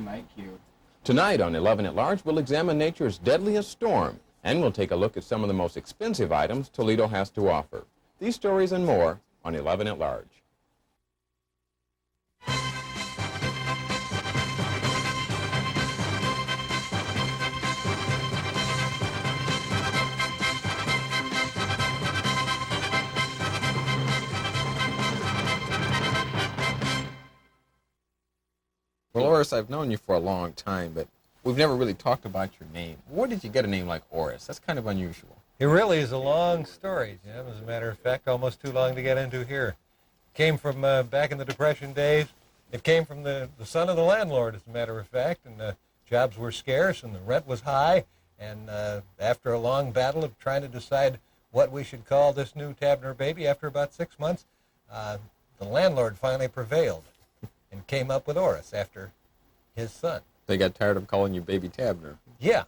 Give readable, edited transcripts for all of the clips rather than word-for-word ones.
Tonight, Q. Tonight on 11 at Large, we'll examine nature's deadliest storm, and we'll take a look at some of the most expensive items Toledo has to offer. These stories and more on 11 at Large. Well, Orris, I've known you for a long time, but we've never really talked about your name. Where did you get a name like Orris? That's kind of unusual. It really is a long story, Jim, as a matter of fact, almost too long to get into here. It came from back in the Depression days. It came from the son of the landlord, as a matter of fact, and jobs were scarce and the rent was high, and after a long battle of trying to decide what we should call this new Tabner baby, after about 6 months, the landlord finally prevailed and came up with Orris after his son. They got tired of calling you Baby Tabner. Yeah,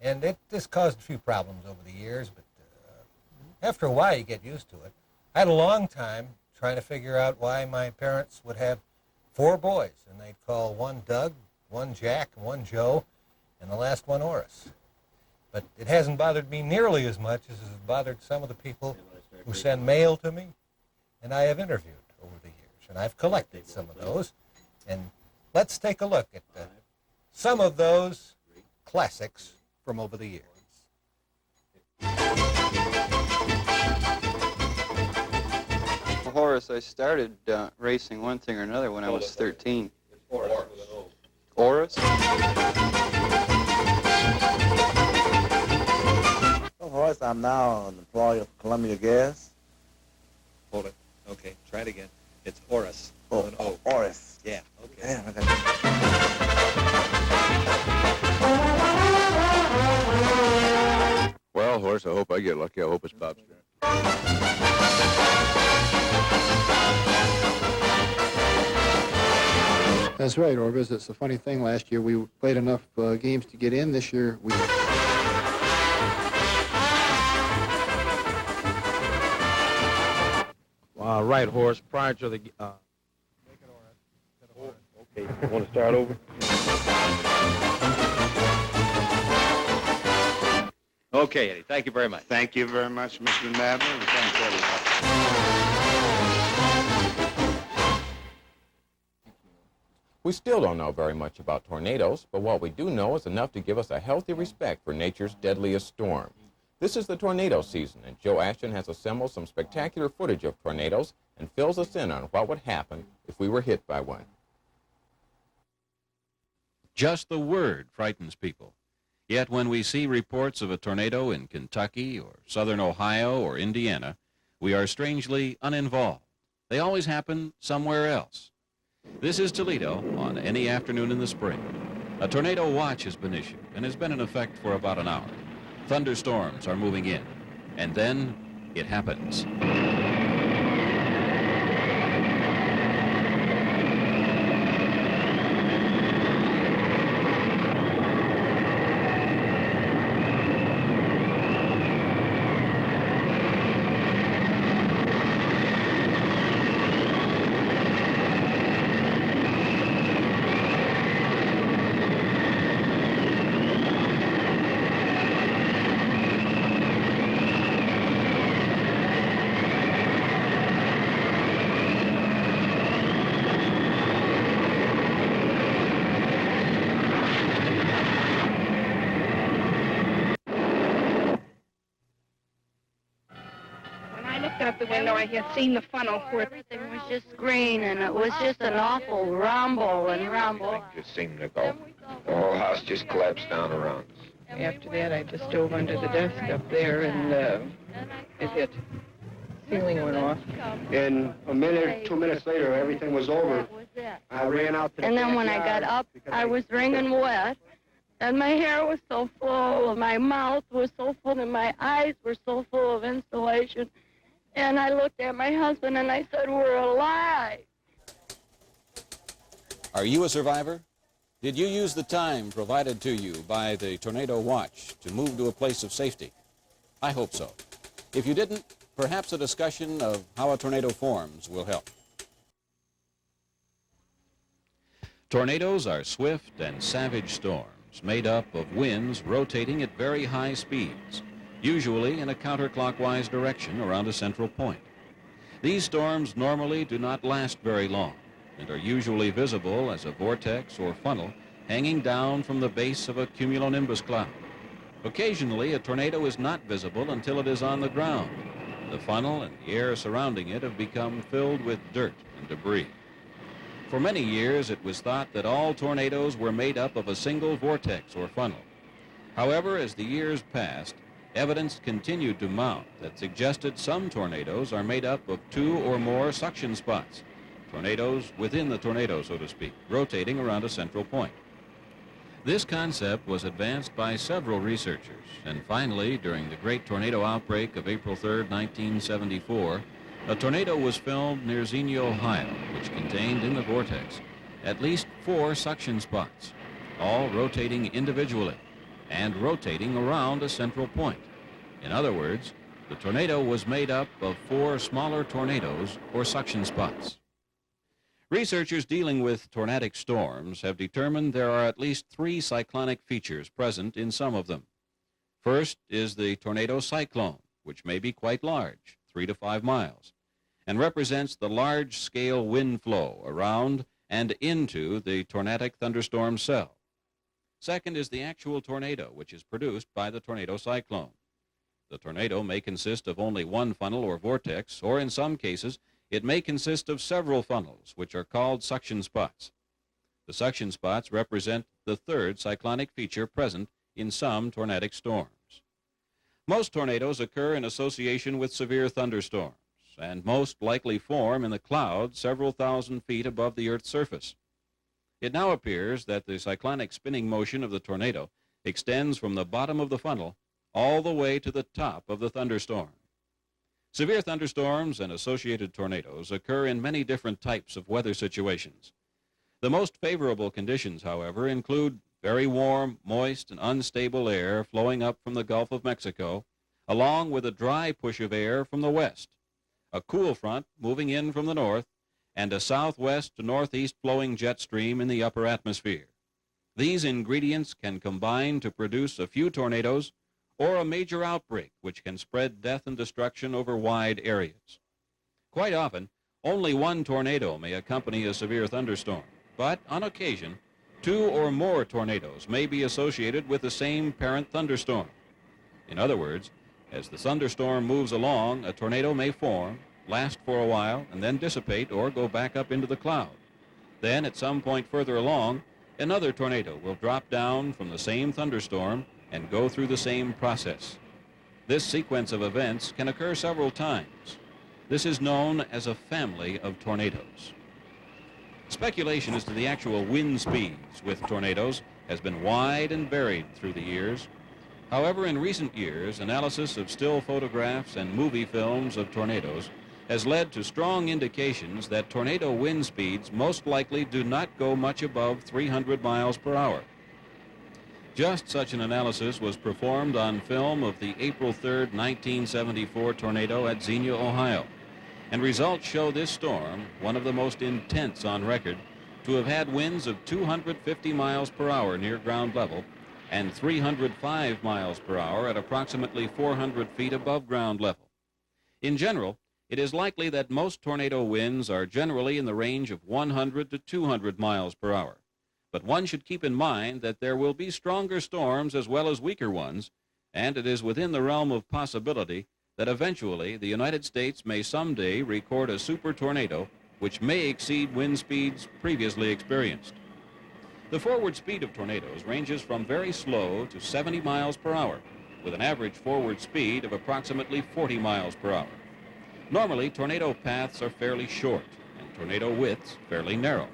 and this caused a few problems over the years, but after a while you get used to it. I had a long time trying to figure out why my parents would have 4 boys, and they'd call one Doug, one Jack, and one Joe, and the last one Orris. But it hasn't bothered me nearly as much as it has bothered some of the people who send mail to me, and I have interviewed over the years. And I've collected some of those, and let's take a look at some of those classics from over the years. Well, Horace, I started racing one thing or another when I was 13. Orris? Well, Horace, I'm now an employee of Columbia Gas. Hold it. Okay, try it again. It's Orris. Oh, with an O. Orris. Yeah, okay. Damn, I got Well, Horace, I hope I get lucky. I hope it's Bob's turn. That's right, Orvis. It's a funny thing. Last year we played enough games to get in. This year we... All right, Horace, prior to the... Make it Orris. Okay, you want to start over? Okay, Eddie, thank you very much. Thank you very much, Mr. Nadler, and thanks, everybody. We still don't know very much about tornadoes, but what we do know is enough to give us a healthy respect for nature's deadliest storm. This is the tornado season, and Joe Ashton has assembled some spectacular footage of tornadoes and fills us in on what would happen if we were hit by one. Just the word frightens people. Yet when we see reports of a tornado in Kentucky or southern Ohio or Indiana, we are strangely uninvolved. They always happen somewhere else. This is Toledo on any afternoon in the spring. A tornado watch has been issued and has been in effect for about an hour. Thunderstorms are moving in, and then it happens. Out the window, I had seen the funnel where everything was just green, and it was just an awful rumble and rumble. Just seemed to go. The whole house just collapsed down around us. After that, I just dove under the desk up there, and it hit. The ceiling went off. And a minute, 2 minutes later, everything was over. I ran out to the And then when I got up, I was wringing wet, and my hair was so full, and my mouth was so full, and my eyes were so full of insulation. And I looked at my husband and I said, "We're alive." Are you a survivor? Did you use the time provided to you by the Tornado Watch to move to a place of safety? I hope so. If you didn't, perhaps a discussion of how a tornado forms will help. Tornadoes are swift and savage storms made up of winds rotating at very high speeds, usually in a counterclockwise direction around a central point. These storms normally do not last very long and are usually visible as a vortex or funnel hanging down from the base of a cumulonimbus cloud. Occasionally, a tornado is not visible until it is on the ground. The funnel and the air surrounding it have become filled with dirt and debris. For many years, it was thought that all tornadoes were made up of a single vortex or funnel. However, as the years passed, evidence continued to mount that suggested some tornadoes are made up of two or more suction spots, tornadoes within the tornado, so to speak, rotating around a central point. This concept was advanced by several researchers, and finally, during the great tornado outbreak of April 3, 1974, a tornado was filmed near Xenia, Ohio, which contained in the vortex at least 4 suction spots, all rotating individually and rotating around a central point. In other words, the tornado was made up of 4 smaller tornadoes or suction spots. Researchers dealing with tornadic storms have determined there are at least 3 cyclonic features present in some of them. First is the tornado cyclone, which may be quite large, 3 to 5 miles, and represents the large-scale wind flow around and into the tornadic thunderstorm cell. Second is the actual tornado, which is produced by the tornado cyclone. The tornado may consist of only one funnel or vortex, or in some cases, it may consist of several funnels, which are called suction spots. The suction spots represent the third cyclonic feature present in some tornadic storms. Most tornadoes occur in association with severe thunderstorms, and most likely form in the clouds several thousand feet above the Earth's surface. It now appears that the cyclonic spinning motion of the tornado extends from the bottom of the funnel all the way to the top of the thunderstorm. Severe thunderstorms and associated tornadoes occur in many different types of weather situations. The most favorable conditions, however, include very warm, moist, and unstable air flowing up from the Gulf of Mexico, along with a dry push of air from the west, a cool front moving in from the north, and a southwest to northeast flowing jet stream in the upper atmosphere. These ingredients can combine to produce a few tornadoes or a major outbreak which can spread death and destruction over wide areas. Quite often, only one tornado may accompany a severe thunderstorm, but on occasion, 2 or more tornadoes may be associated with the same parent thunderstorm. In other words, as the thunderstorm moves along, a tornado may form, last for a while, and then dissipate or go back up into the cloud. Then, at some point further along, another tornado will drop down from the same thunderstorm and go through the same process. This sequence of events can occur several times. This is known as a family of tornadoes. Speculation as to the actual wind speeds with tornadoes has been wide and varied through the years. However, in recent years, analysis of still photographs and movie films of tornadoes has led to strong indications that tornado wind speeds most likely do not go much above 300 miles per hour. Just such an analysis was performed on film of the April 3, 1974 tornado at Xenia, Ohio, and results show this storm, one of the most intense on record, to have had winds of 250 miles per hour near ground level and 305 miles per hour at approximately 400 feet above ground level. In general, it is likely that most tornado winds are generally in the range of 100 to 200 miles per hour. But one should keep in mind that there will be stronger storms as well as weaker ones, and it is within the realm of possibility that eventually the United States may someday record a super tornado which may exceed wind speeds previously experienced. The forward speed of tornadoes ranges from very slow to 70 miles per hour, with an average forward speed of approximately 40 miles per hour. Normally, tornado paths are fairly short, and tornado widths fairly narrow.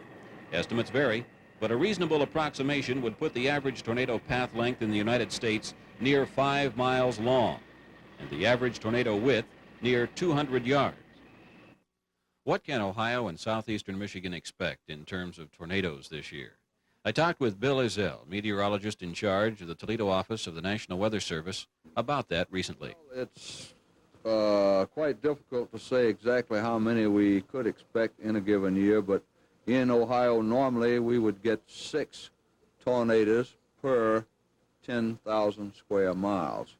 Estimates vary, but a reasonable approximation would put the average tornado path length in the United States near 5 miles long, and the average tornado width near 200 yards. What can Ohio and southeastern Michigan expect in terms of tornadoes this year? I talked with Bill Ezell, meteorologist in charge of the Toledo office of the National Weather Service, about that recently. It's quite difficult to say exactly how many we could expect in a given year, but In Ohio, normally we would get 6 tornadoes per 10,000 square miles.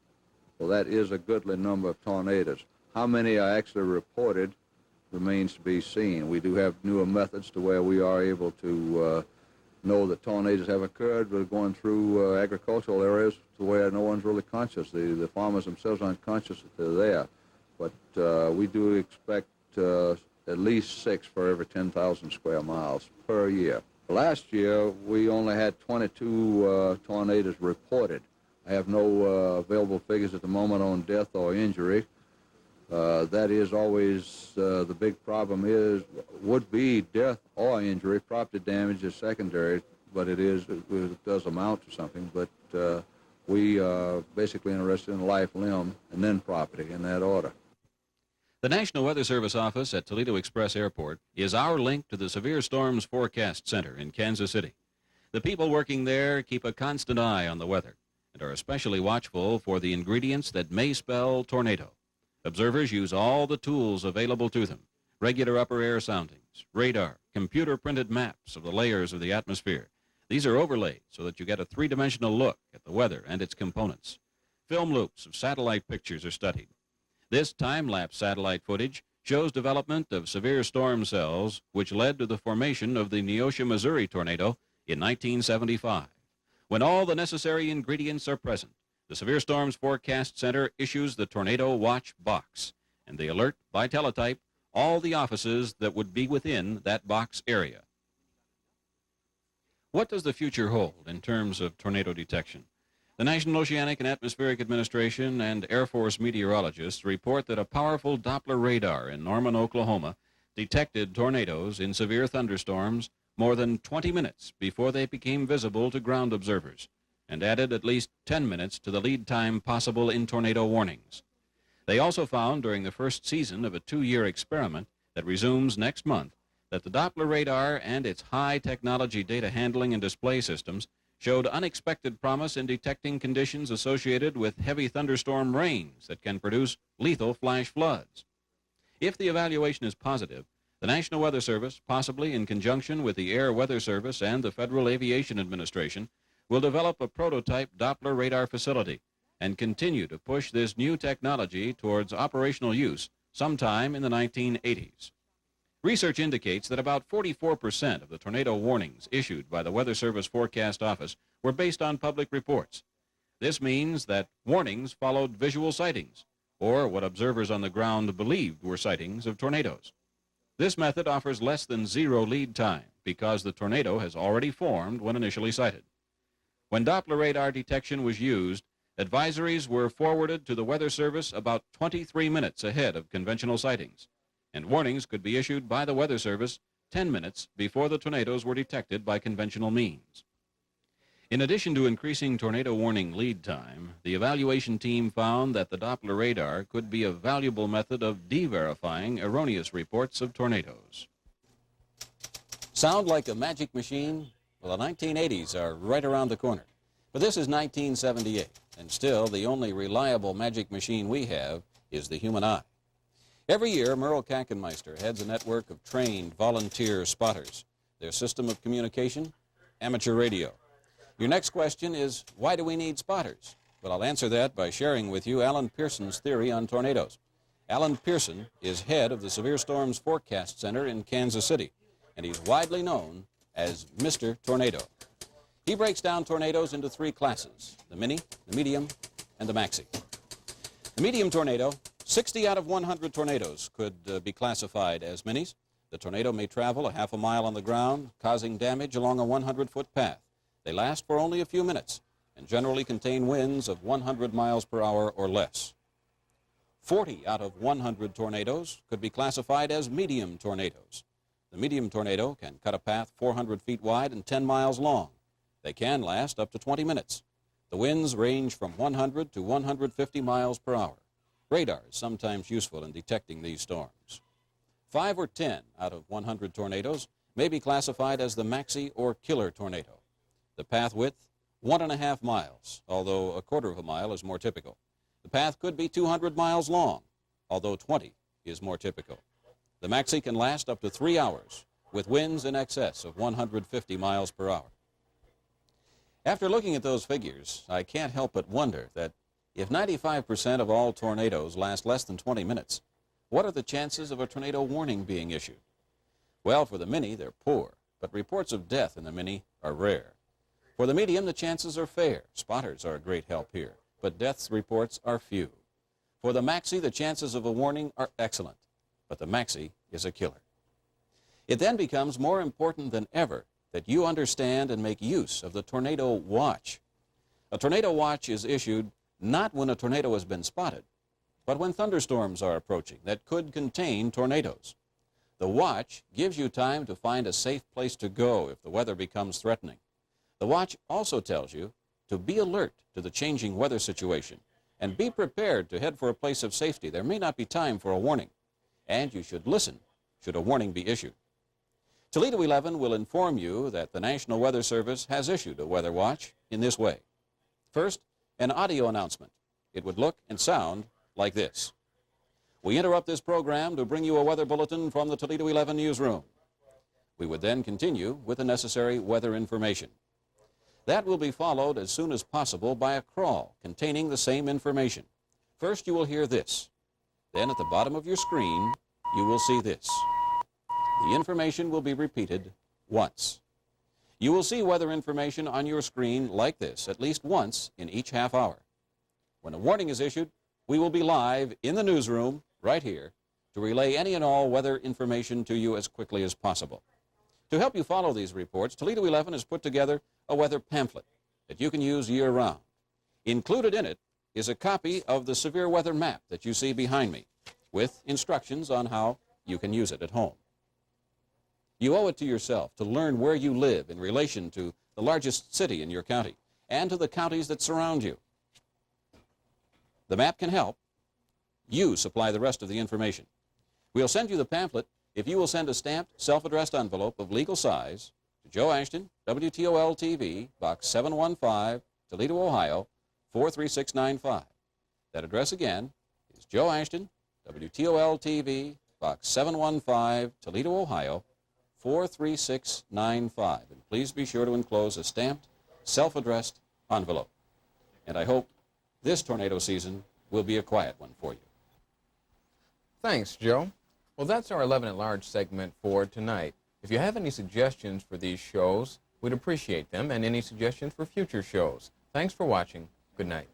Well, that is a goodly number of tornadoes. How many are actually reported remains to be seen. We do have newer methods to where we are able to know that tornadoes have occurred. We're going through agricultural areas to where no one's really conscious. The farmers themselves aren't conscious that they're there. But we do expect at least 6 for every 10,000 square miles per year. Last year, we only had 22 tornadoes reported. I have no available figures at the moment on death or injury. That is always the big problem would be death or injury. Property damage is secondary, but it does amount to something. But we are basically interested in life, limb, and then property in that order. The National Weather Service office at Toledo Express Airport is our link to the Severe Storms Forecast Center in Kansas City. The people working there keep a constant eye on the weather and are especially watchful for the ingredients that may spell tornado. Observers use all the tools available to them: regular upper air soundings, radar, computer-printed maps of the layers of the atmosphere. These are overlaid so that you get a three-dimensional look at the weather and its components. Film loops of satellite pictures are studied. This time-lapse satellite footage shows development of severe storm cells which led to the formation of the Neosho, Missouri tornado in 1975. When all the necessary ingredients are present, the Severe Storms Forecast Center issues the Tornado Watch Box, and they alert by teletype all the offices that would be within that box area. What does the future hold in terms of tornado detection? The National Oceanic and Atmospheric Administration and Air Force meteorologists report that a powerful Doppler radar in Norman, Oklahoma, detected tornadoes in severe thunderstorms more than 20 minutes before they became visible to ground observers, and added at least 10 minutes to the lead time possible in tornado warnings. They also found during the first season of a 2-year experiment that resumes next month that the Doppler radar and its high-technology data handling and display systems showed unexpected promise in detecting conditions associated with heavy thunderstorm rains that can produce lethal flash floods. If the evaluation is positive, the National Weather Service, possibly in conjunction with the Air Weather Service and the Federal Aviation Administration, will develop a prototype Doppler radar facility and continue to push this new technology towards operational use sometime in the 1980s. Research indicates that about 44% of the tornado warnings issued by the Weather Service Forecast Office were based on public reports. This means that warnings followed visual sightings, or what observers on the ground believed were sightings of tornadoes. This method offers less than 0 lead time because the tornado has already formed when initially sighted. When Doppler radar detection was used, advisories were forwarded to the Weather Service about 23 minutes ahead of conventional sightings, and warnings could be issued by the Weather Service 10 minutes before the tornadoes were detected by conventional means. In addition to increasing tornado warning lead time, the evaluation team found that the Doppler radar could be a valuable method of de-verifying erroneous reports of tornadoes. Sound like a magic machine? Well, the 1980s are right around the corner. But this is 1978, and still the only reliable magic machine we have is the human eye. Every year, Merle Kackenmeister heads a network of trained volunteer spotters. Their system of communication, amateur radio. Your next question is, why do we need spotters? Well, I'll answer that by sharing with you Alan Pearson's theory on tornadoes. Alan Pearson is head of the Severe Storms Forecast Center in Kansas City, and he's widely known as Mr. Tornado. He breaks down tornadoes into 3 classes: the mini, the medium, and the maxi. The medium tornado, 60 out of 100 tornadoes could be classified as minis. The tornado may travel a half a mile on the ground, causing damage along a 100-foot path. They last for only a few minutes and generally contain winds of 100 miles per hour or less. 40 out of 100 tornadoes could be classified as medium tornadoes. The medium tornado can cut a path 400 feet wide and 10 miles long. They can last up to 20 minutes. The winds range from 100 to 150 miles per hour. Radar is sometimes useful in detecting these storms. 5 or 10 out of 100 tornadoes may be classified as the maxi or killer tornado. The path width, 1.5 miles, although a quarter of a mile is more typical. The path could be 200 miles long, although 20 is more typical. The maxi can last up to 3 hours, with winds in excess of 150 miles per hour. After looking at those figures, I can't help but wonder that if 95% of all tornadoes last less than 20 minutes, what are the chances of a tornado warning being issued? Well, for the mini, they're poor, but reports of death in the mini are rare. For the medium, the chances are fair. Spotters are a great help here, but death reports are few. For the maxi, the chances of a warning are excellent, but the maxi is a killer. It then becomes more important than ever that you understand and make use of the tornado watch. A tornado watch is issued not when a tornado has been spotted, but when thunderstorms are approaching that could contain tornadoes. The watch gives you time to find a safe place to go if the weather becomes threatening. The watch also tells you to be alert to the changing weather situation and be prepared to head for a place of safety. There may not be time for a warning, and you should listen should a warning be issued. Toledo 11 will inform you that the National Weather Service has issued a weather watch in this way. First, an audio announcement. It would look and sound like this. We interrupt this program to bring you a weather bulletin from the Toledo 11 newsroom. We would then continue with the necessary weather information. That will be followed as soon as possible by a crawl containing the same information. First, you will hear this. Then at the bottom of your screen, you will see this. The information will be repeated once. You will see weather information on your screen like this at least once in each half hour. When a warning is issued, we will be live in the newsroom right here to relay any and all weather information to you as quickly as possible. To help you follow these reports, Toledo 11 has put together a weather pamphlet that you can use year-round. Included in it is a copy of the severe weather map that you see behind me, with instructions on how you can use it at home. You owe it to yourself to learn where you live in relation to the largest city in your county and to the counties that surround you. The map can help. You supply the rest of the information. We'll send you the pamphlet if you will send a stamped, self-addressed envelope of legal size to Joe Ashton, WTOL-TV, Box 715, Toledo, Ohio, 43695. That address again is Joe Ashton, WTOL-TV, Box 715, Toledo, Ohio, 43695. And please be sure to enclose a stamped, self-addressed envelope. And I hope this tornado season will be a quiet one for you. Thanks, Joe. Well, that's our 11 at Large segment for tonight. If you have any suggestions for these shows, we'd appreciate them, and any suggestions for future shows. Thanks for watching. Good night.